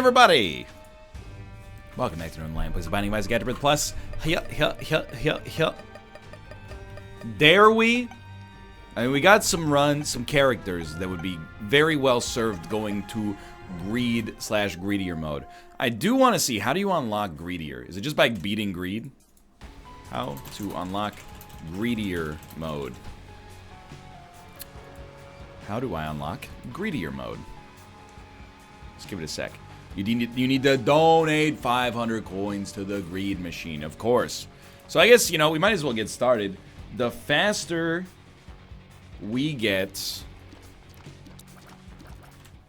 everybody! Welcome back to Northernlion, plays the Binding of Isaac AFTERBIRTH Plus. Dare we? I mean, we got some characters that would be very well served going to greed/greedier mode. I do want to see, how do you unlock greedier? Is it just by beating greed? How to unlock greedier mode. How do I unlock greedier mode? Let's give it a sec. You need to donate 500 coins to the greed machine, of course. So I guess, you know, we might as well get started. The faster we get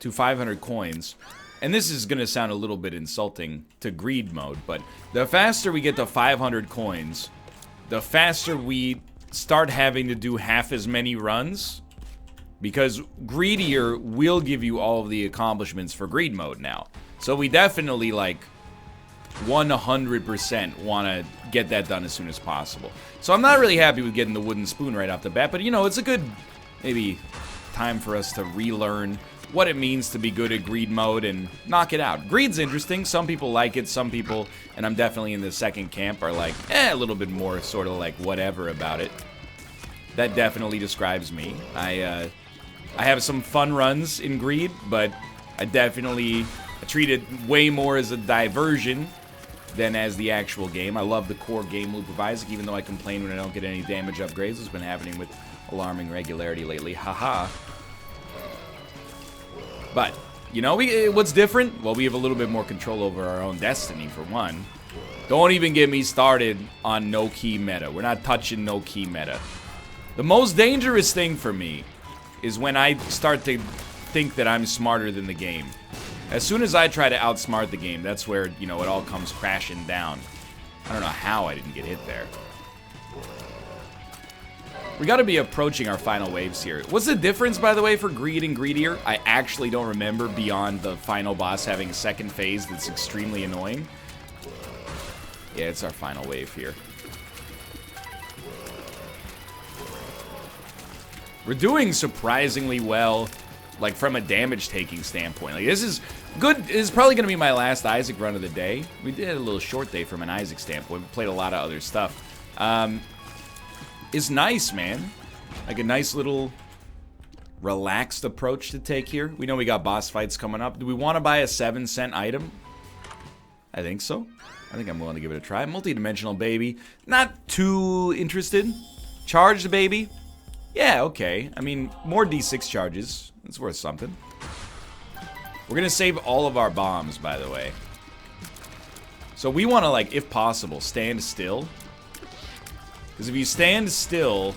to 500 coins, and this is going to sound a little bit insulting to greed mode, but the faster we get to 500 coins, the faster we start having to do half as many runs, because greedier will give you all of the accomplishments for greed mode now. So we definitely, like, 100% want to get that done as soon as possible. So I'm not really happy with getting the wooden spoon right off the bat, but, you know, it's a good, maybe, time for us to relearn what it means to be good at greed mode and knock it out. Greed's interesting. Some people like it, some people, and I'm definitely in the second camp, are like, a little bit more sort of like whatever about it. That definitely describes me. I have some fun runs in greed, but I treat it way more as a diversion than as the actual game. I love the core game loop of Isaac, even though I complain when I don't get any damage upgrades. It's been happening with alarming regularity lately. Haha. But, you know, what's different? Well, we have a little bit more control over our own destiny, for one. Don't even get me started on no-key meta. We're not touching no-key meta. The most dangerous thing for me is when I start to think that I'm smarter than the game. As soon as I try to outsmart the game, that's where, you know, it all comes crashing down. I don't know how I didn't get hit there. We gotta be approaching our final waves here. What's the difference, by the way, for greed and greedier? I actually don't remember beyond the final boss having a second phase that's extremely annoying. Yeah, it's our final wave here. We're doing surprisingly well, like, from a damage-taking standpoint. Like, this is good. This is probably going to be my last Isaac run of the day. We did a little short day from an Isaac standpoint. We played a lot of other stuff. It's nice, man. Like, a nice little relaxed approach to take here. We know we got boss fights coming up. Do we want to buy a 7-cent item? I think so. I think I'm willing to give it a try. Multi-dimensional baby. Not too interested. Charged baby. Yeah, okay. I mean, more D6 charges. It's worth something. We're gonna save all of our bombs, by the way. So we want to, like, if possible, stand still. Because if you stand still,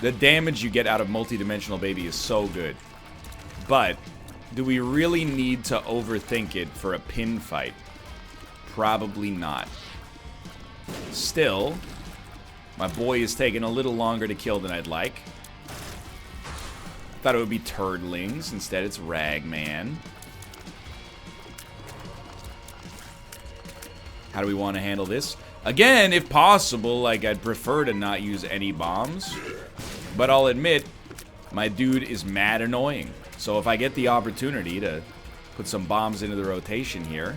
the damage you get out of multi-dimensional baby is so good. But do we really need to overthink it for a pin fight? Probably not. Still, my boy is taking a little longer to kill than I'd like. Thought it would be Turdlings. Instead, it's Ragman. How do we want to handle this? Again, if possible, like, I'd prefer to not use any bombs. But I'll admit, my dude is mad annoying. So if I get the opportunity to put some bombs into the rotation here,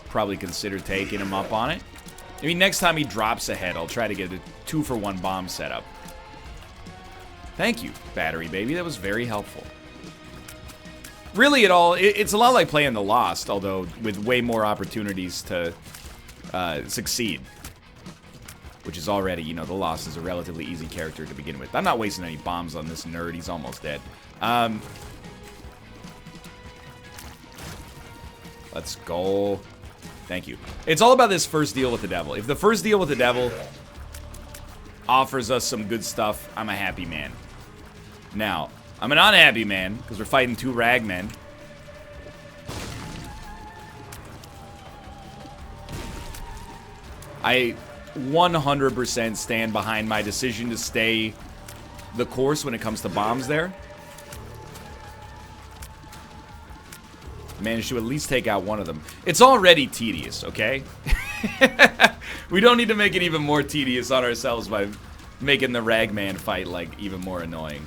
probably consider taking him up on it. I mean, next time he drops a head, I'll try to get a 2-for-1 bomb setup. Thank you, Battery Baby. That was very helpful. Really, it's a lot like playing The Lost, although with way more opportunities to succeed. Which is already, you know, The Lost is a relatively easy character to begin with. I'm not wasting any bombs on this nerd. He's almost dead. Let's go. Thank you. It's all about this first deal with the devil. If the first deal with the devil offers us some good stuff, I'm a happy man. Now, I'm an unhappy man, because we're fighting 2 ragmen. I 100% stand behind my decision to stay the course when it comes to bombs there. Managed to at least take out one of them. It's already tedious, okay? We don't need to make it even more tedious on ourselves by making the Ragman fight, like, even more annoying.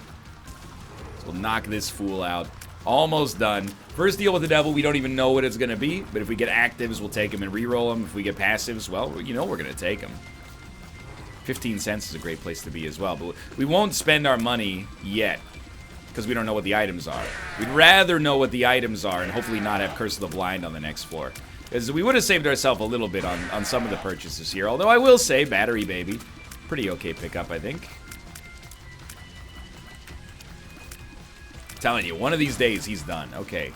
So we'll knock this fool out. Almost done. First deal with the devil, we don't even know what it's going to be. But if we get actives, we'll take them and reroll them. If we get passives, well, you know we're going to take them. 15 cents is a great place to be as well. But we won't spend our money yet because we don't know what the items are. We'd rather know what the items are and hopefully not have Curse of the Blind on the next floor. Because we would have saved ourselves a little bit on some of the purchases here. Although I will say, Battery Baby, pretty okay pickup, I think. Telling you, one of these days he's done. Okay.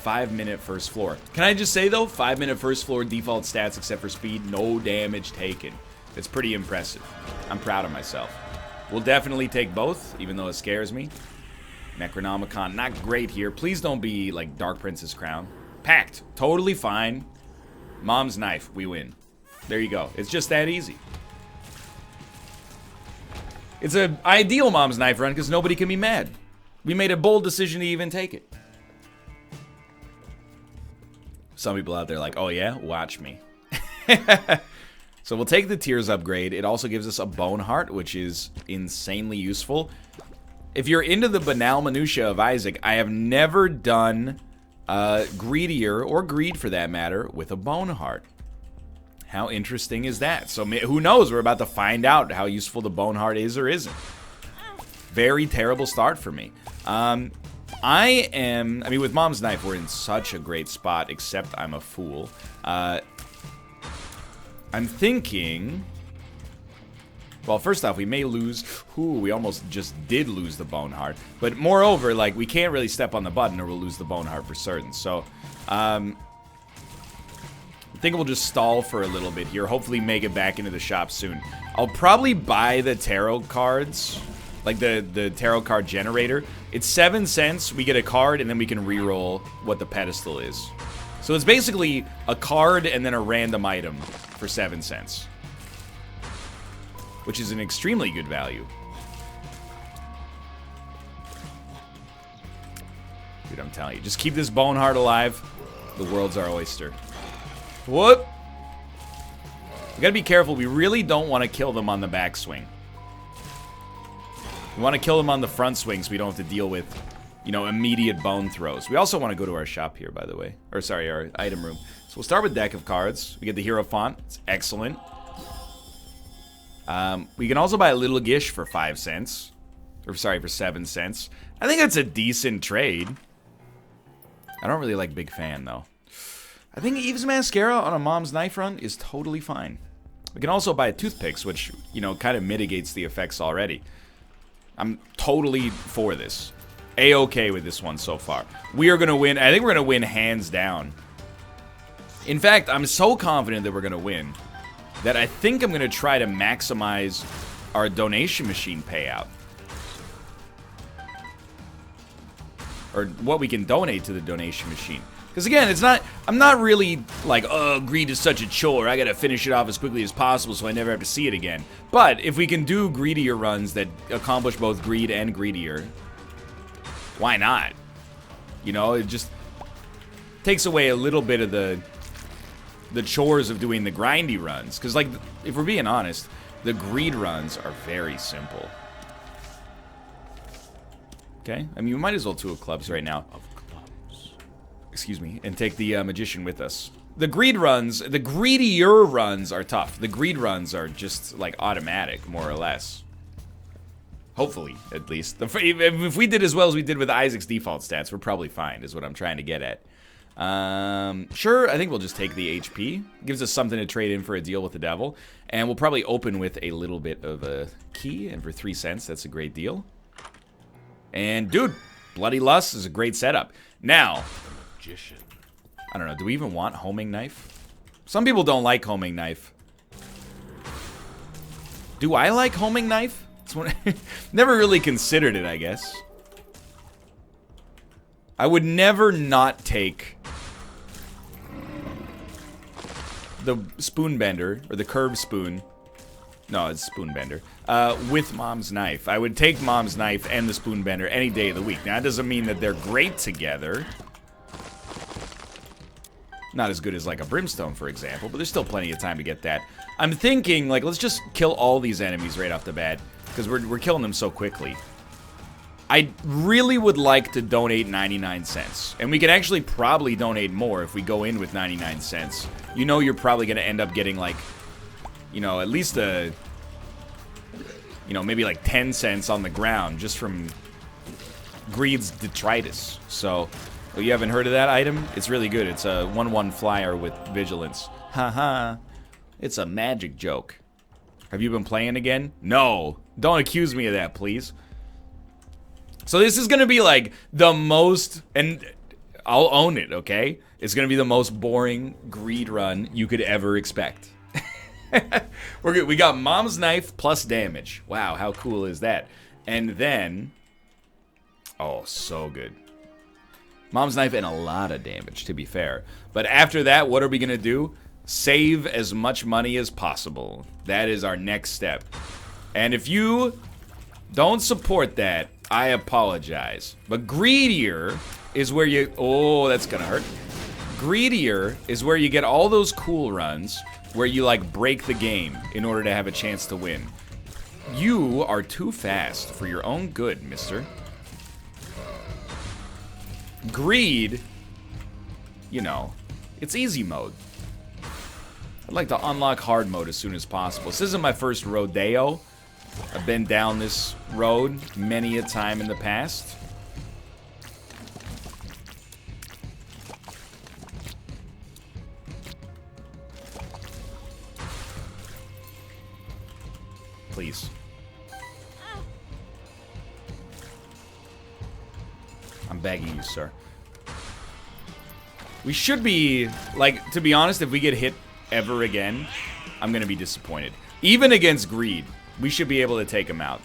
5-minute first floor. Can I just say, though, 5-minute first floor default stats except for speed, no damage taken. It's pretty impressive. I'm proud of myself. We'll definitely take both, even though it scares me. Necronomicon, not great here. Please don't be like Dark Princess Crown. Packed. Totally fine. Mom's Knife. We win. There you go. It's just that easy. It's an ideal Mom's Knife run because nobody can be mad. We made a bold decision to even take it. Some people out there are like, oh yeah? Watch me. So we'll take the Tears upgrade. It also gives us a Bone Heart, which is insanely useful. If you're into the banal minutia of Isaac, I have never done Greedier, or Greed for that matter, with a Bone Heart. How interesting is that? So who knows? We're about to find out how useful the Bone Heart is or isn't. Very terrible start for me. I mean, with Mom's Knife, we're in such a great spot, except I'm a fool. I'm thinking... Well, first off, we may lose... Ooh, we almost just did lose the Bone Heart. But moreover, like, we can't really step on the button or we'll lose the Bone Heart for certain. So, I think we'll just stall for a little bit here. Hopefully make it back into the shop soon. I'll probably buy the tarot cards. Like, the tarot card generator. It's 7 cents. We get a card, and then we can reroll what the pedestal is. So it's basically a card and then a random item for 7 cents. Which is an extremely good value. Dude, I'm telling you. Just keep this Bone Heart alive. The world's our oyster. Whoop! We gotta be careful. We really don't want to kill them on the backswing. We want to kill them on the front swing so we don't have to deal with, you know, immediate bone throws. We also want to go to our shop here, by the way. Or, sorry, our item room. So we'll start with deck of cards. We get the Hero Font. It's excellent. We can also buy a Little Gish for 5 cents. Or, sorry, for 7 cents. I think that's a decent trade. I don't really like Big Fan, though. I think Eve's Mascara on a Mom's Knife run is totally fine. We can also buy Toothpicks, which, you know, kind of mitigates the effects already. I'm totally for this. A-okay with this one so far. We are going to win. I think we're going to win hands down. In fact, I'm so confident that we're going to win that I think I'm going to try to maximize our donation machine payout. Or what we can donate to the donation machine. Because again, it's not, I'm not really like, oh, greed is such a chore. I gotta finish it off as quickly as possible so I never have to see it again. But if we can do greedier runs that accomplish both greed and greedier, why not? You know, it just takes away a little bit of the chores of doing the grindy runs. Because, like, if we're being honest, the greed runs are very simple. Okay? I mean, we might as well 2 of clubs right now. Excuse me, and take the magician with us. The greed runs, the greedier runs are tough. The greed runs are just, like, automatic, more or less. Hopefully, at least. If we did as well as we did with Isaac's default stats, we're probably fine, is what I'm trying to get at. Sure, I think we'll just take the HP. Gives us something to trade in for a deal with the devil. And we'll probably open with a little bit of a key, and for 3 cents, that's a great deal. And, dude, Bloody Lust is a great setup. Now... I don't know, do we even want Homing Knife? Some people don't like Homing Knife. Do I like Homing Knife? It's one never really considered it, I guess. I would never not take the Spoon Bender, or the Curved Spoon. No, it's Spoon Bender. With Mom's Knife. I would take Mom's Knife and the Spoon Bender any day of the week. Now, that doesn't mean that they're great together. Not as good as, like, a Brimstone, for example, but there's still plenty of time to get that. I'm thinking, like, let's just kill all these enemies right off the bat, because we're killing them so quickly. I really would like to donate 99 cents. And we can actually probably donate more if we go in with 99 cents. You know you're probably going to end up getting, like, you know, at least a, you know, maybe like 10 cents on the ground just from Greed's detritus. So, oh, you haven't heard of that item? It's really good. It's a 1/1 flyer with vigilance. Haha. It's a magic joke. Have you been playing again? No. Don't accuse me of that, please. So this is going to be like the most, and I'll own it, okay? It's going to be the most boring Greed run you could ever expect. We're good. We got Mom's Knife plus damage. Wow, how cool is that? And then, oh, so good. Mom's Knife and a lot of damage, to be fair. But after that, what are we going to do? Save as much money as possible. That is our next step. And if you don't support that, I apologize. But Greedier is where you... Oh, that's gonna hurt. Greedier is where you get all those cool runs where you, like, break the game in order to have a chance to win. You are too fast for your own good, mister. Greed, you know, it's easy mode. I'd like to unlock hard mode as soon as possible. This isn't my first rodeo. I've been down this road many a time in the past. Please. I'm begging you, sir. We should be, like, to be honest, if we get hit ever again, I'm gonna be disappointed. Even against Greed, we should be able to take him out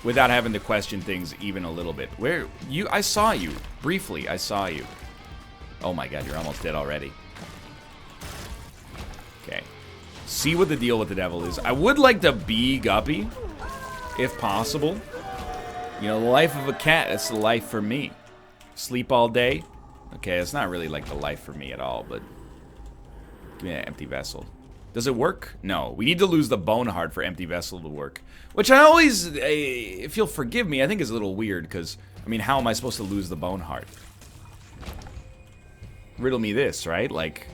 without having to question things even a little bit. Where you? I saw you briefly. I saw you. Oh my God, you're almost dead already. Okay. See what the deal with the devil is. I would like to be Guppy, if possible. You know, the life of a cat. That's the life for me. Sleep all day. Okay, it's not really like the life for me at all, but give me that empty vessel. Does it work? No. We need to lose the bone heart for empty vessel to work. Which I always, if you'll forgive me, I think is a little weird, because, I mean, how am I supposed to lose the bone heart? Riddle me this, right? Like,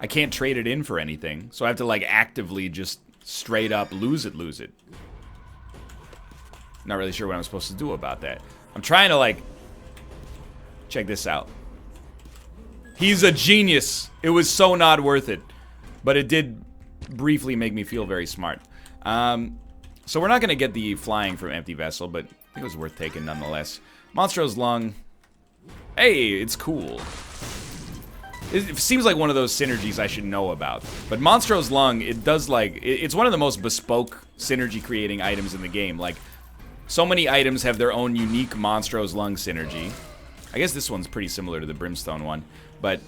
I can't trade it in for anything, so I have to, like, actively just straight up lose it. Not really sure what I'm supposed to do about that. I'm trying to, like, check this out. He's a genius. It was so not worth it. But it did briefly make me feel very smart. So we're not going to get the flying from Empty Vessel, but I think it was worth taking nonetheless. Monstro's Lung. Hey, it's cool. It seems like one of those synergies I should know about. But Monstro's Lung, it does, like... It's one of the most bespoke synergy-creating items in the game. Like, so many items have their own unique Monstro's Lung synergy. I guess this one's pretty similar to the Brimstone one. But,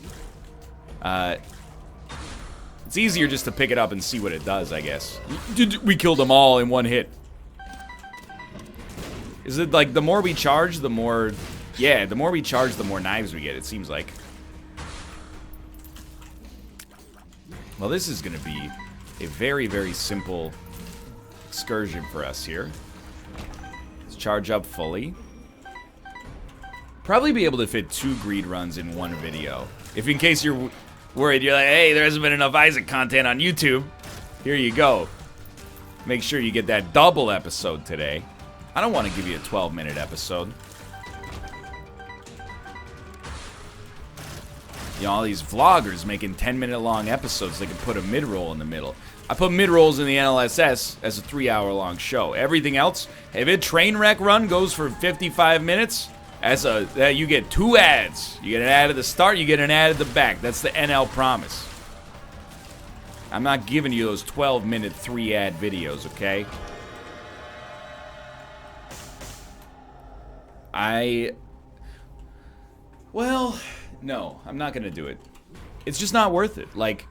it's easier just to pick it up and see what it does, I guess. We killed them all in one hit. Is it like the more we charge, the more... Yeah, the more we charge, the more knives we get, it seems like. Well, this is going to be a very, very simple excursion for us here. Let's charge up fully. Probably be able to fit 2 greed runs in one video. If in case you're worried, you're like, hey, there hasn't been enough Isaac content on YouTube. Here you go. Make sure you get that double episode today. I don't want to give you a 12-minute episode. You know, all these vloggers making 10-minute long episodes, they can put a mid-roll in the middle. I put mid-rolls in the NLSS as a 3-hour-long show. Everything else, if a train wreck run goes for 55 minutes, you get 2 ads. You get an ad at the start, you get an ad at the back. That's the NL promise. I'm not giving you those 12-minute 3-ad videos, okay? Well, no, I'm not gonna do it. It's just not worth it. Like,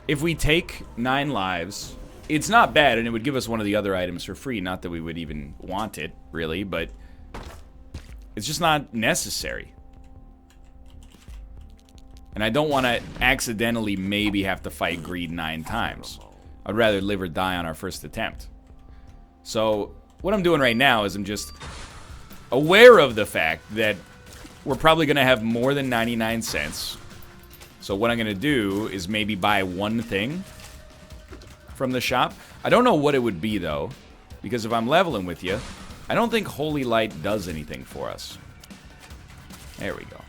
if we take 9 lives, it's not bad, and it would give us one of the other items for free. Not that we would even want it, really, but it's just not necessary. And I don't want to accidentally maybe have to fight greed 9 times. I'd rather live or die on our first attempt. So, what I'm doing right now is I'm just aware of the fact that we're probably going to have more than 99 cents. So what I'm going to do is maybe buy one thing from the shop. I don't know what it would be, though, because if I'm leveling with you, I don't think Holy Light does anything for us. There we go.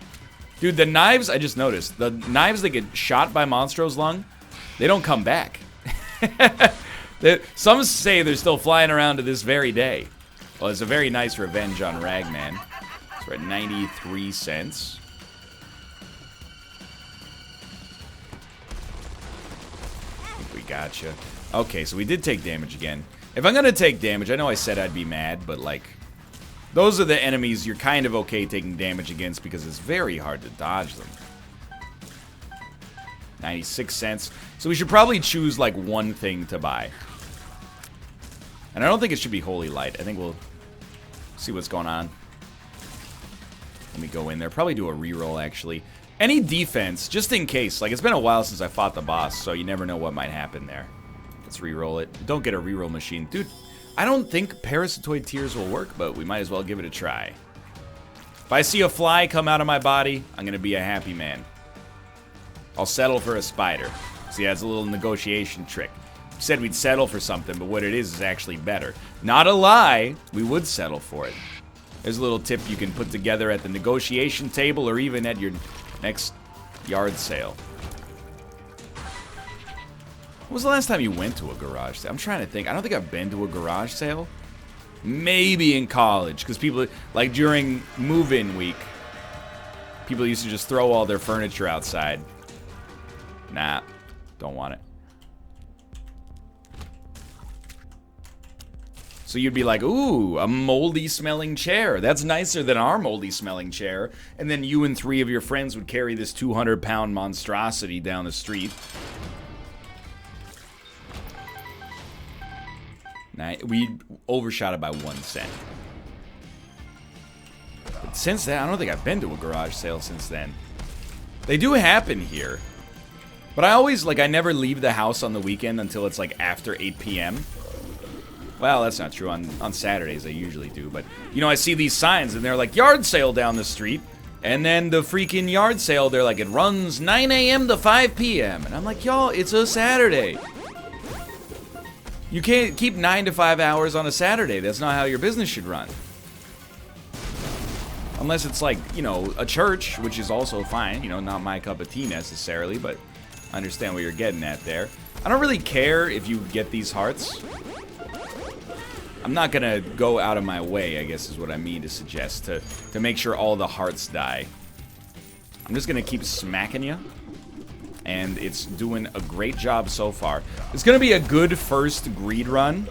Dude, the knives, I just noticed, the knives that get shot by Monstro's Lung, they don't come back. Some say they're still flying around to this very day. Well, it's a very nice revenge on Ragman. So we're at 93 cents. I think we gotcha. Okay, so we did take damage again. If I'm gonna take damage, I know I said I'd be mad, but like, those are the enemies you're kind of okay taking damage against because it's very hard to dodge them. 96 cents. So we should probably choose like one thing to buy. And I don't think it should be Holy Light. I think we'll see what's going on. Let me go in there. Probably do a reroll, actually. Any defense, just in case. Like, it's been a while since I fought the boss, so you never know what might happen there. Let's reroll it. Don't get a reroll machine. Dude, I don't think Parasitoid Tears will work, but we might as well give it a try. If I see a fly come out of my body, I'm going to be a happy man. I'll settle for a spider. See, that's a little negotiation trick. We said we'd settle for something, but what it is actually better. Not a lie, we would settle for it. There's a little tip you can put together at the negotiation table or even at your next yard sale. When was the last time you went to a garage sale? I'm trying to think. I don't think I've been to a garage sale. Maybe in college, because people, like during move-in week, people used to just throw all their furniture outside. Nah, don't want it. So you'd be like, ooh, a moldy smelling chair. That's nicer than our moldy smelling chair. And then you and 3 of your friends would carry this 200-pound monstrosity down the street. We overshot it by 1 cent. But since then, I don't think I've been to a garage sale since then. They do happen here. But I always, like, I never leave the house on the weekend until it's, like, after 8 p.m. Well, that's not true. On Saturdays, I usually do. But, you know, I see these signs, and they're like, yard sale down the street. And then the freaking yard sale, they're like, it runs 9 a.m. to 5 p.m. And I'm like, y'all, it's a Saturday. You can't keep 9 to 5 hours on a Saturday. That's not how your business should run. Unless it's like, you know, a church, which is also fine. You know, not my cup of tea necessarily, but I understand what you're getting at there. I don't really care if you get these hearts. I'm not gonna go out of my way, I guess is what I mean to suggest, to make sure all the hearts die. I'm just gonna keep smacking you. And it's doing a great job so far. It's gonna be a good first greed run.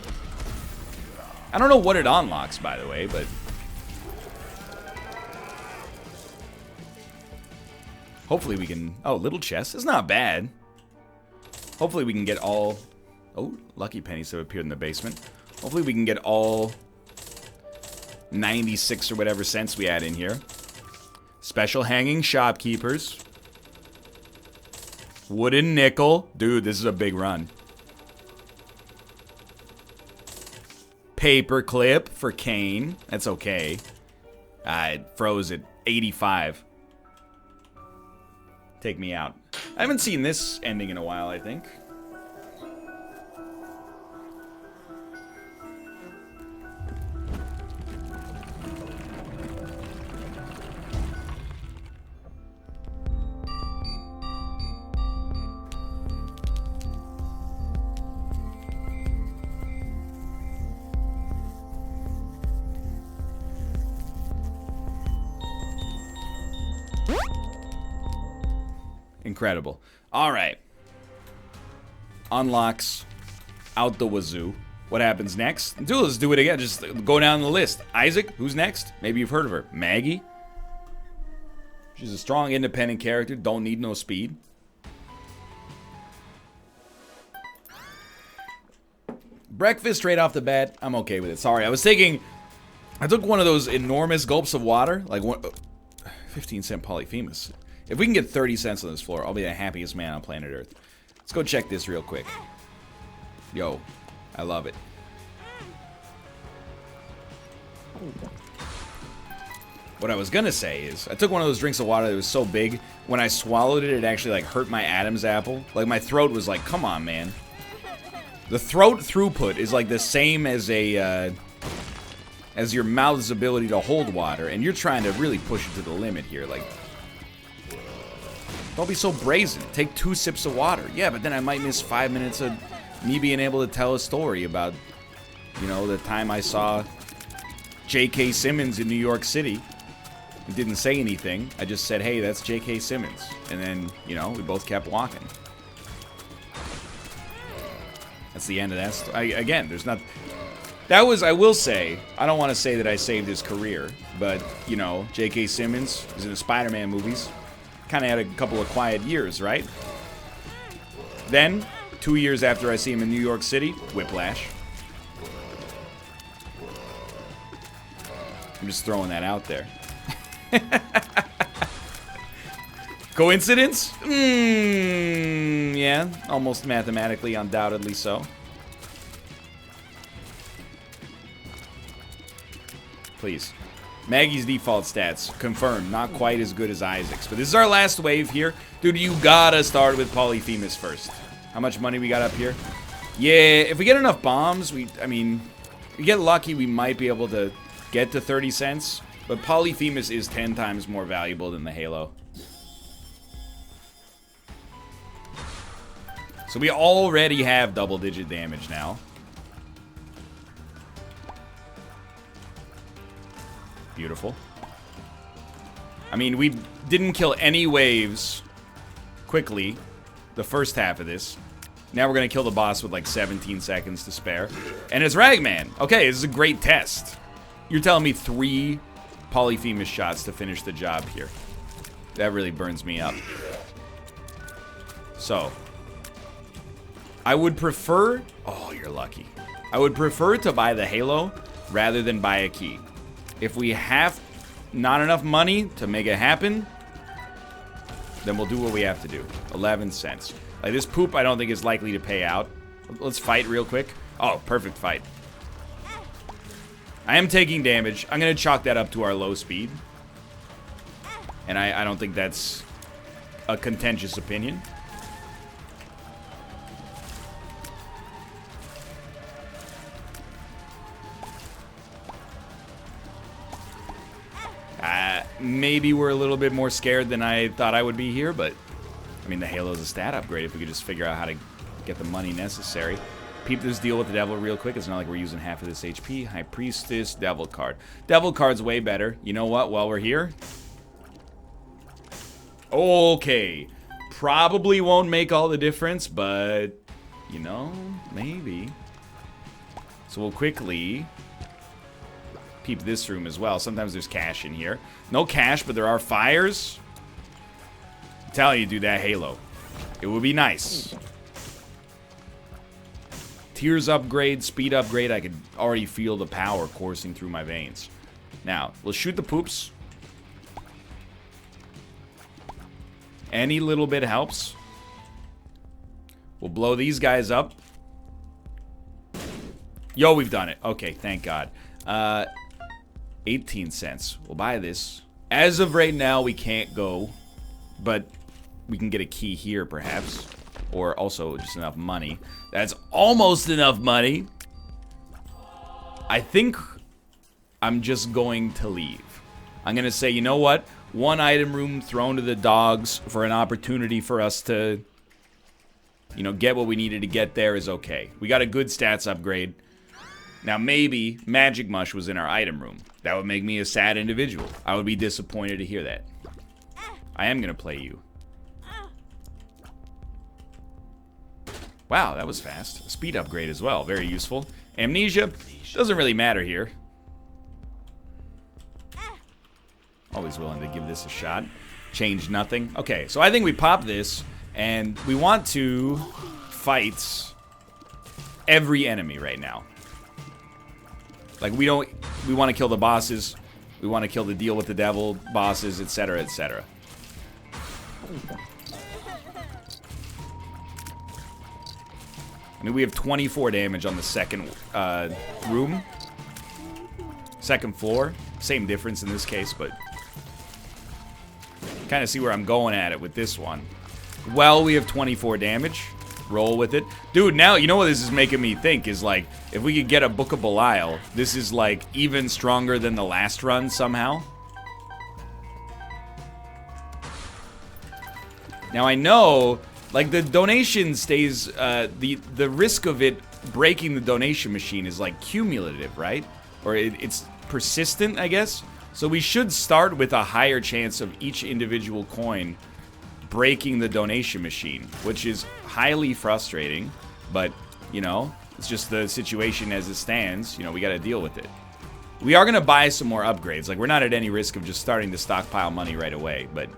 I don't know what it unlocks, by the way, but hopefully we can... Oh, little chest. It's not bad. Hopefully we can get all... Oh, lucky pennies have appeared in the basement. Hopefully we can get all 96 or whatever cents we add in here. Special hanging shopkeepers. Wooden nickel. Dude, this is a big run. Paperclip for Kane. That's okay. It froze at 85. Take me out. I haven't seen this ending in a while, I think. Incredible. All right. Unlocks out the wazoo. What happens next? Dude, let's do it again. Just go down the list. Isaac, who's next? Maybe you've heard of her. Maggie. She's a strong, independent character. Don't need no speed. Breakfast straight off the bat. I'm okay with it. Sorry, I took one of those enormous gulps of water. Like 15-cent Polyphemus. If we can get 30 cents on this floor, I'll be the happiest man on planet Earth. Let's go check this real quick. Yo, I love it. What I was gonna say is, I took one of those drinks of water that was so big, when I swallowed it, it actually like hurt my Adam's apple. Like my throat was like, come on, man. The throat throughput is like the same as a, as your mouth's ability to hold water, and you're trying to really push it to the limit here. Like, don't be so brazen. Take 2 sips of water. Yeah, but then I might miss 5 minutes of me being able to tell a story about, you know, the time I saw J.K. Simmons in New York City. I didn't say anything. I just said, hey, that's J.K. Simmons. And then, you know, we both kept walking. That's the end of that story. Again, there's not... That was, I will say, I don't want to say that I saved his career, but, you know, J.K. Simmons is in the Spider-Man movies. Kind of had a couple of quiet years, right? Then, 2 years after I see him in New York City, Whiplash. I'm just throwing that out there. Coincidence? Yeah, almost mathematically, undoubtedly so. Please. Maggie's default stats, confirmed, not quite as good as Isaac's. But this is our last wave here. Dude, you gotta start with Polyphemus first. How much money we got up here? Yeah, if we get enough bombs, I mean, if we get lucky, we might be able to get to 30 cents. But Polyphemus is 10 times more valuable than the Halo. So we already have double-digit damage now. Beautiful. I mean, we didn't kill any waves quickly the first half of this. Now we're going to kill the boss with like 17 seconds to spare. And it's Ragman. Okay, this is a great test. You're telling me 3 Polyphemus shots to finish the job here. That really burns me up. So, I would prefer... Oh, you're lucky. I would prefer to buy the Halo rather than buy a key. If we have not enough money to make it happen, then we'll do what we have to do. 11 cents. Like, this poop I don't think is likely to pay out. Let's fight real quick. Oh, perfect fight. I am taking damage. I'm going to chalk that up to our low speed. And I don't think that's a contentious opinion. Maybe we're a little bit more scared than I thought I would be here, but I mean, the Halo's a stat upgrade if we could just figure out how to get the money necessary. Peep this deal with the devil real quick. It's not like we're using half of this HP. High Priestess, devil card. Devil card's way better. You know what? While we're here. Okay. Probably won't make all the difference, but, you know, maybe. So we'll quickly peep this room as well. Sometimes there's cash in here. No cash, but there are fires. I'm telling you, dude, that Halo. It would be nice. Tears upgrade, speed upgrade. I could already feel the power coursing through my veins. Now, we'll shoot the poops. Any little bit helps. We'll blow these guys up. Yo, we've done it. Okay, thank God. 18 cents. We'll buy this. As of right now, we can't go, but we can get a key here, perhaps. Or also just enough money. That's almost enough money. I think I'm just going to leave. I'm going to say, you know what? One item room thrown to the dogs for an opportunity for us to, you know, get what we needed to get there is okay. We got a good stats upgrade. Now, maybe Magic Mush was in our item room. That would make me a sad individual. I would be disappointed to hear that. I am going to play you. Wow, that was fast. A speed upgrade as well. Very useful. Amnesia doesn't really matter here. Always willing to give this a shot. Change nothing. Okay, so I think we pop this, and we want to fight every enemy right now. Like, we want to kill the bosses. We want to kill the deal with the devil bosses, etc., etc. I mean, we have 24 damage on the second room. Second floor. Same difference in this case, but... kind of see where I'm going at it with this one. Well, we have 24 damage. Roll with it. Dude, now, you know what this is making me think is, like, if we could get a Book of Belial, this is, like, even stronger than the last run somehow. Now, I know... like, the donation stays, the risk of it breaking the donation machine is, like, cumulative, right? Or it's persistent, I guess? So we should start with a higher chance of each individual coin breaking the donation machine, which is highly frustrating, but, you know, it's just the situation as it stands. You know, we gotta deal with it. We are gonna buy some more upgrades. Like, we're not at any risk of just starting to stockpile money right away, but...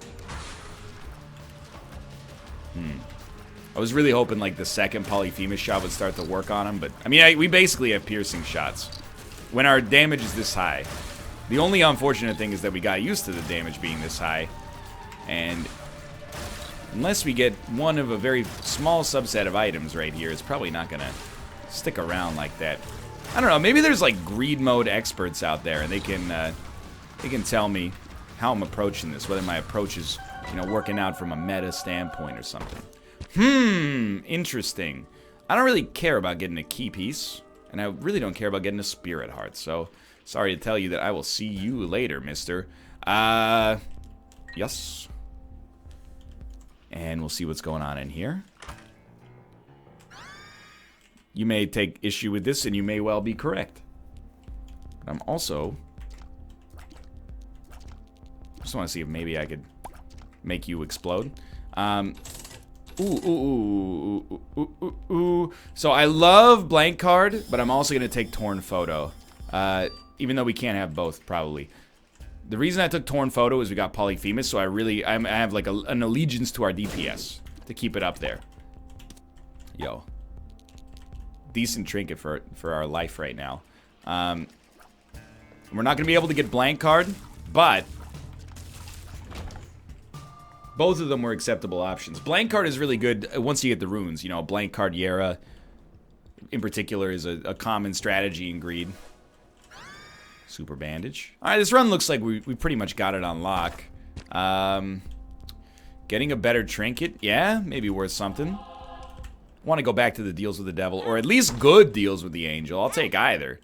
I was really hoping, like, the second Polyphemus shot would start to work on him, but... I mean, we basically have piercing shots. When our damage is this high. The only unfortunate thing is that we got used to the damage being this high. And... unless we get one of a very small subset of items right here, it's probably not gonna stick around like that. I don't know, maybe there's, like, greed mode experts out there, and they can tell me how I'm approaching this, whether my approach is... you know, working out from a meta standpoint or something. Interesting. I don't really care about getting a key piece, and I really don't care about getting a spirit heart, so sorry to tell you that I will see you later, mister. Yes. And we'll see what's going on in here. You may take issue with this, and you may well be correct. But I'm also... just want to see if maybe I could... make you explode. So I love blank card, but I'm also gonna take torn photo. Even though we can't have both, probably. The reason I took torn photo is we got Polyphemus, so I have like an allegiance to our DPS to keep it up there. Yo, decent trinket for our life right now. We're not gonna be able to get blank card, but both of them were acceptable options. Blank card is really good once you get the runes. You know, blank card Yera, in particular, is a common strategy in Greed. Super bandage. All right, this run looks like we pretty much got it on lock. Getting a better trinket, yeah, maybe worth something. Want to go back to the deals with the devil, or at least good deals with the angel. I'll take either.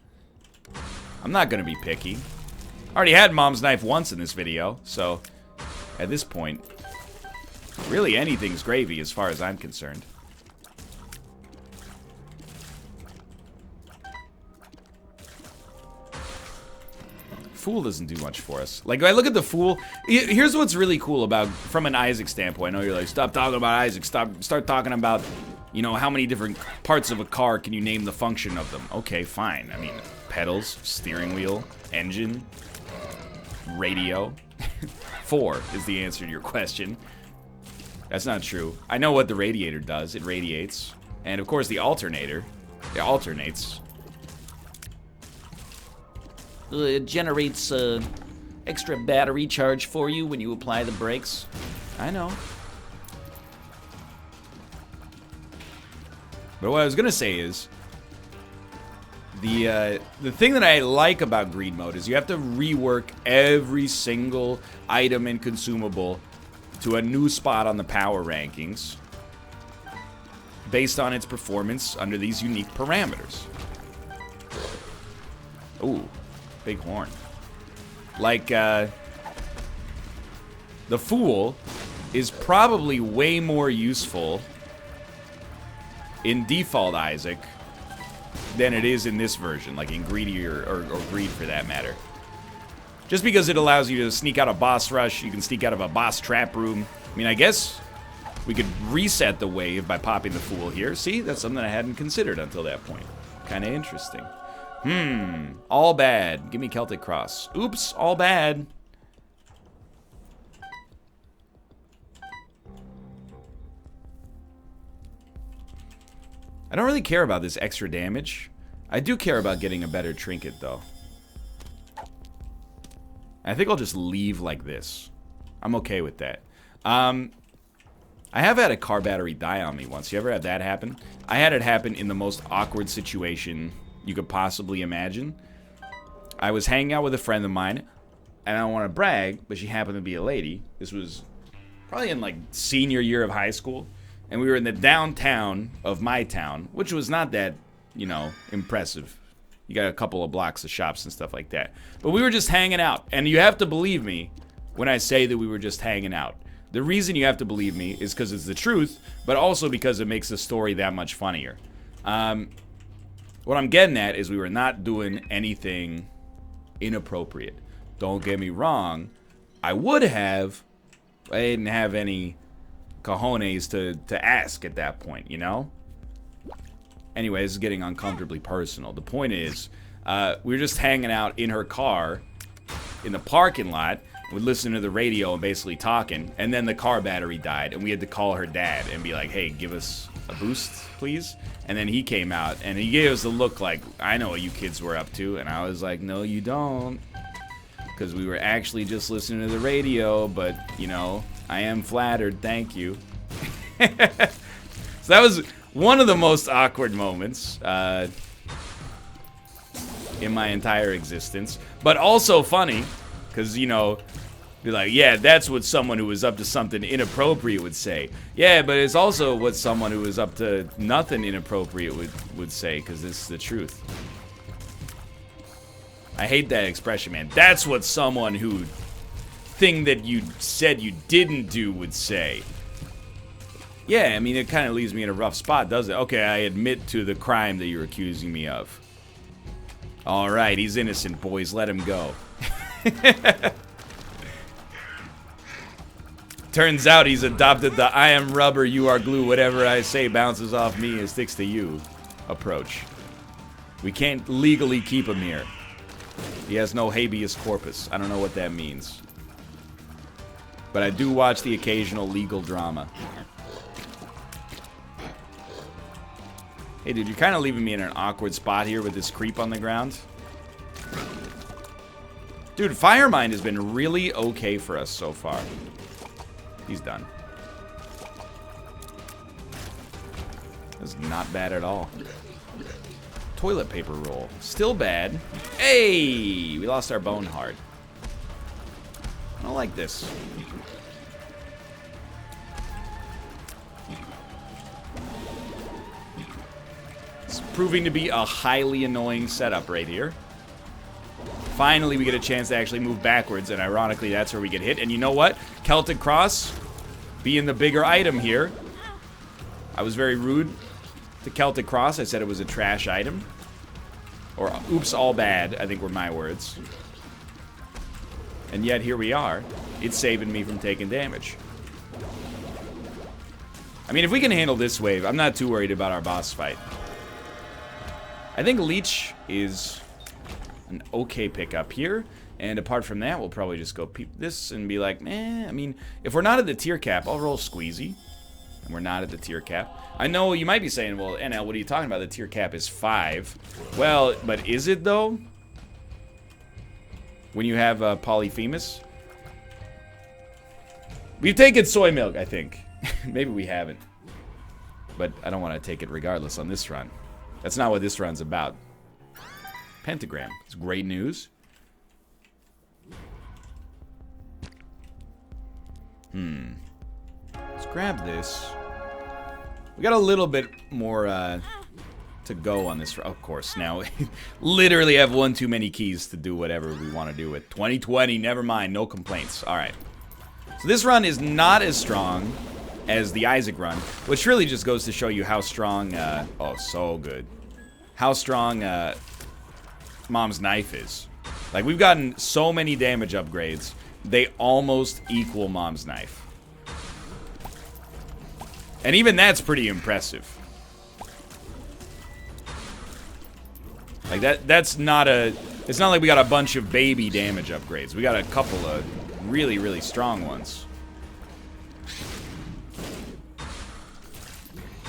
I'm not gonna be picky. Already had mom's knife once in this video, so at this point, really anything's gravy as far as I'm concerned. Fool doesn't do much for us. Like, I look at the Fool. Here's what's really cool about, from an Isaac standpoint. I know you're like, stop talking about Isaac. Start talking about, you know, how many different parts of a car can you name the function of them? Okay, fine. I mean, pedals, steering wheel, engine, radio. 4 is the answer to your question. That's not true. I know what the radiator does. It radiates. And, of course, the alternator. It alternates. It generates extra battery charge for you when you apply the brakes. I know. But what I was going to say is, the thing that I like about Greed Mode is you have to rework every single item and consumable to a new spot on the power rankings based on its performance under these unique parameters. Ooh, big horn. Like, the Fool is probably way more useful in default Isaac than it is in this version, like in Greedy or Greed for that matter. Just because it allows you to sneak out a boss rush, you can sneak out of a boss trap room. I mean, I guess we could reset the wave by popping the Fool here. See, that's something I hadn't considered until that point. Kind of interesting. All bad. Give me Celtic Cross. Oops, all bad. I don't really care about this extra damage. I do care about getting a better trinket, though. I think I'll just leave like this. I'm okay with that. I have had a car battery die on me once. You ever had that happen? I had it happen in the most awkward situation you could possibly imagine. I was hanging out with a friend of mine, and I don't want to brag, but she happened to be a lady. This was probably in like senior year of high school, and we were in the downtown of my town, which was not that, you know, impressive. You got a couple of blocks of shops and stuff like that. But we were just hanging out, and you have to believe me when I say that we were just hanging out. The reason you have to believe me is because it's the truth, but also because it makes the story that much funnier. What I'm getting at is we were not doing anything inappropriate. Don't get me wrong. I would have. I didn't have any cojones to ask at that point, you know? Anyway, this is getting uncomfortably personal. The point is, we were just hanging out in her car in the parking lot. We'd listen to the radio and basically talking, and then the car battery died, and we had to call her dad and be like, hey, give us a boost, please? And then he came out, and he gave us a look like, I know what you kids were up to, and I was like, no, you don't. Because we were actually just listening to the radio, but, you know, I am flattered, thank you. So that was one of the most awkward moments in my entire existence, but also funny, because, you know, be like, yeah, that's what someone who was up to something inappropriate would say. Yeah, but it's also what someone who was up to nothing inappropriate would say, because it's the truth. I hate that expression, man. That's what someone who thing that you said you didn't do would say. Yeah, I mean, it kind of leaves me in a rough spot, doesn't it? Okay, I admit to the crime that you're accusing me of. All right, he's innocent, boys. Let him go. Turns out he's adopted the I am rubber, you are glue, whatever I say bounces off me and sticks to you approach. We can't legally keep him here. He has no habeas corpus. I don't know what that means. But I do watch the occasional legal drama. Hey, dude, you're kind of leaving me in an awkward spot here with this creep on the ground. Dude, Firemind has been really okay for us so far. He's done. This is not bad at all. Toilet paper roll. Still bad. Hey! We lost our bone heart. I don't like this. It's proving to be a highly annoying setup right here. Finally, we get a chance to actually move backwards, and ironically, that's where we get hit. And you know what? Celtic Cross being the bigger item here. I was very rude to Celtic Cross. I said it was a trash item. Or, oops, all bad, I think were my words. And yet, here we are. It's saving me from taking damage. I mean, if we can handle this wave, I'm not too worried about our boss fight. I think Leech is an okay pickup here. And apart from that, we'll probably just go peep this and be like, I mean, if we're not at the tier cap, I'll roll Squeezy. And we're not at the tier cap. I know you might be saying, well, NL, what are you talking about? The tier cap is 5. Well, but is it, though? When you have Polyphemus? We've taken soy milk, I think. Maybe we haven't. But I don't want to take it regardless on this run. That's not what this run's about. Pentagram. It's great news. Let's grab this. We got a little bit more to go on this. Of course, now literally have one too many keys to do whatever we want to do with. 2020, never mind, no complaints. All right. So this run is not as strong as the Isaac run, which really just goes to show you how strong, oh, so good. How strong Mom's Knife is. Like, we've gotten so many damage upgrades, they almost equal Mom's Knife. And even that's pretty impressive. Like, that's not a... It's not like we got a bunch of baby damage upgrades. We got a couple of really, really strong ones.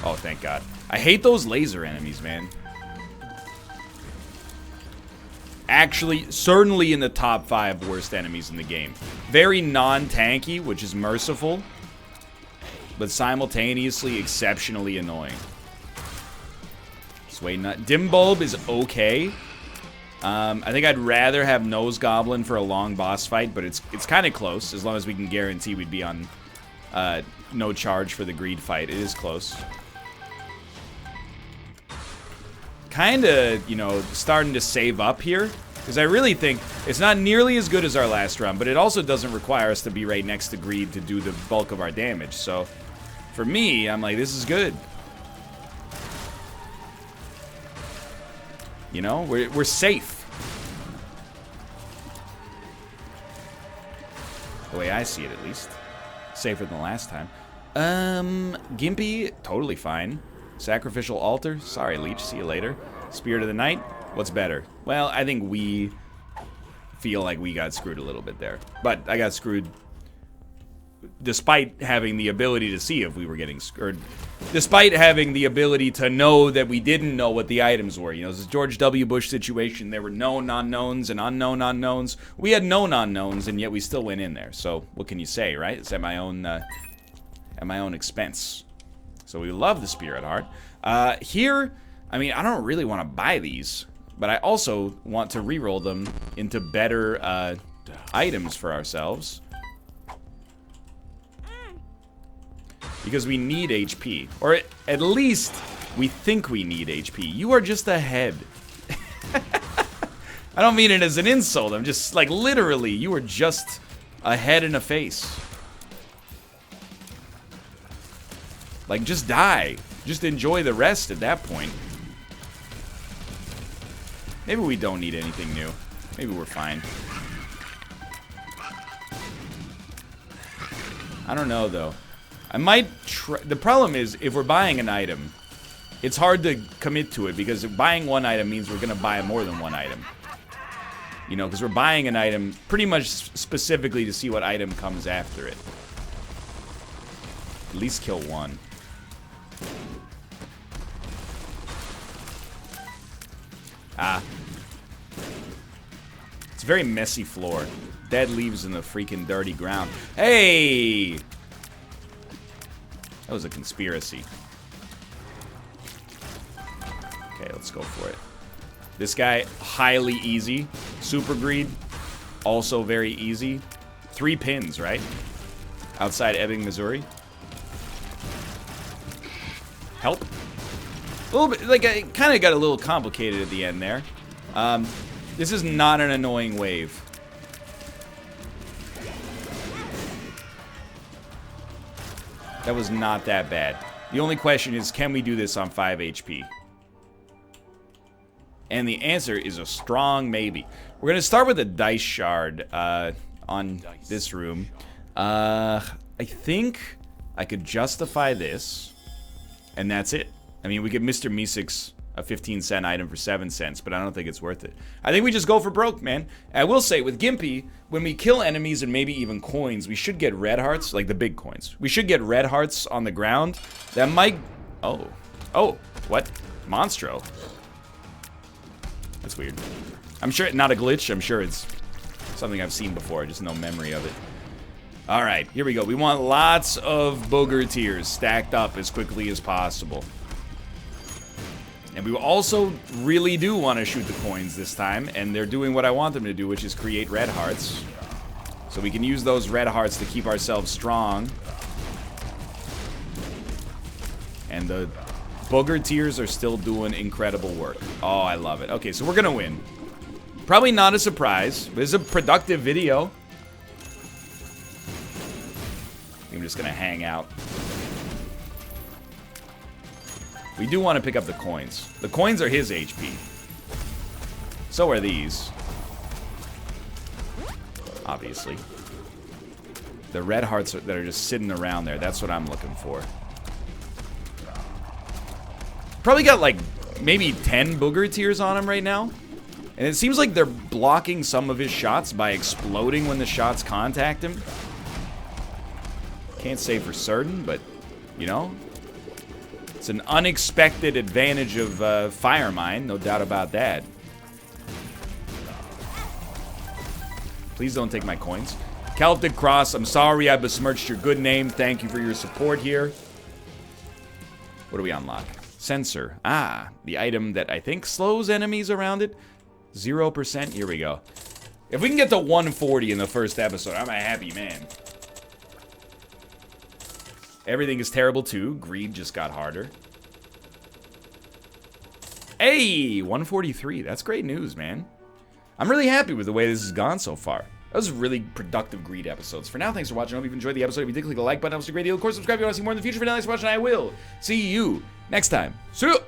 Oh, thank God. I hate those laser enemies, man. Actually, certainly in the top 5 worst enemies in the game. Very non-tanky, which is merciful. but simultaneously exceptionally annoying. Sway Nut. Dim Bulb is okay. I think I'd rather have Nose Goblin for a long boss fight, but it's kind of close, as long as we can guarantee we'd be on no charge for the greed fight. It is close. Kind of, you know, starting to save up here, because I really think it's not nearly as good as our last run, but it also doesn't require us to be right next to greed to do the bulk of our damage. So, for me, I'm like, this is good. You know, we're safe. The way I see it, at least. Safer than last time. Gimpy, totally fine. Sacrificial Altar, sorry, Leech, see you later. Spirit of the Night, what's better? Well, I think we feel like we got screwed a little bit there. But I got screwed despite having the ability to see if we were getting screwed. Despite having the ability to know that we didn't know what the items were. You know, this George W. Bush situation, there were known unknowns and unknown unknowns. We had known unknowns, and yet we still went in there. So, what can you say, right? It's at my own expense. So we love the Spirit Heart. Here, I mean, I don't really want to buy these, but I also want to reroll them into better items for ourselves. Because we need HP. Or at least we think we need HP. You are just a head. I don't mean it as an insult. I'm just, like, literally, you are just a head and a face. Like, just die. Just enjoy the rest at that point. Maybe we don't need anything new. Maybe we're fine. I don't know, though. I might try. The problem is, if we're buying an item, it's hard to commit to it, because buying one item means we're going to buy more than one item. You know, because we're buying an item pretty much specifically to see what item comes after it. At least kill one. Ah. It's a very messy floor. Dead leaves in the freaking dirty ground. Hey! That was a conspiracy. Okay, let's go for it. This guy, highly easy. Super Greed, also very easy. 3 pins, right? Outside Ebbing, Missouri. Help. A little bit, like, it kind of got a little complicated at the end there. This is not an annoying wave. That was not that bad. The only question is, can we do this on 5 HP? And the answer is a strong maybe. We're going to start with a dice shard on this room. I think I could justify this, and that's it. I mean, we could Mr. Meeseeks a 15-cent item for 7 cents, but I don't think it's worth it. I think we just go for broke, man. I will say, with Gimpy, when we kill enemies and maybe even coins, we should get red hearts, like the big coins. We should get red hearts on the ground. That might... Oh. Oh, what? Monstro. That's weird. I'm sure, not a glitch, I'm sure it's something I've seen before, just no memory of it. Alright, here we go. We want lots of booger tears stacked up as quickly as possible. And we also really do want to shoot the coins this time, and they're doing what I want them to do, which is create red hearts. So we can use those red hearts to keep ourselves strong. And the booger tears are still doing incredible work. Oh, I love it. Okay, so we're gonna win. Probably not a surprise, but it's a productive video. I'm just gonna hang out. We do want to pick up the coins. The coins are his HP. So are these. Obviously. The red hearts that are just sitting around there, that's what I'm looking for. Probably got like maybe 10 booger tears on him right now. And it seems like they're blocking some of his shots by exploding when the shots contact him. Can't say for certain, but, you know, it's an unexpected advantage of Fire Mine, no doubt about that. Please don't take my coins. Celtic Cross, I'm sorry I besmirched your good name. Thank you for your support here. What do we unlock? Sensor. Ah, the item that I think slows enemies around it. 0%. Here we go. If we can get to 140 in the first episode, I'm a happy man. Everything is terrible too. Greed just got harder. Hey, 143. That's great news, man. I'm really happy with the way this has gone so far. That was really productive Greed episodes. For now, thanks for watching. I hope you've enjoyed the episode. If you did, click the like button. That was a great deal. Of course, subscribe if you want to see more in the future. For now, thanks for watching. I will see you next time. See ya!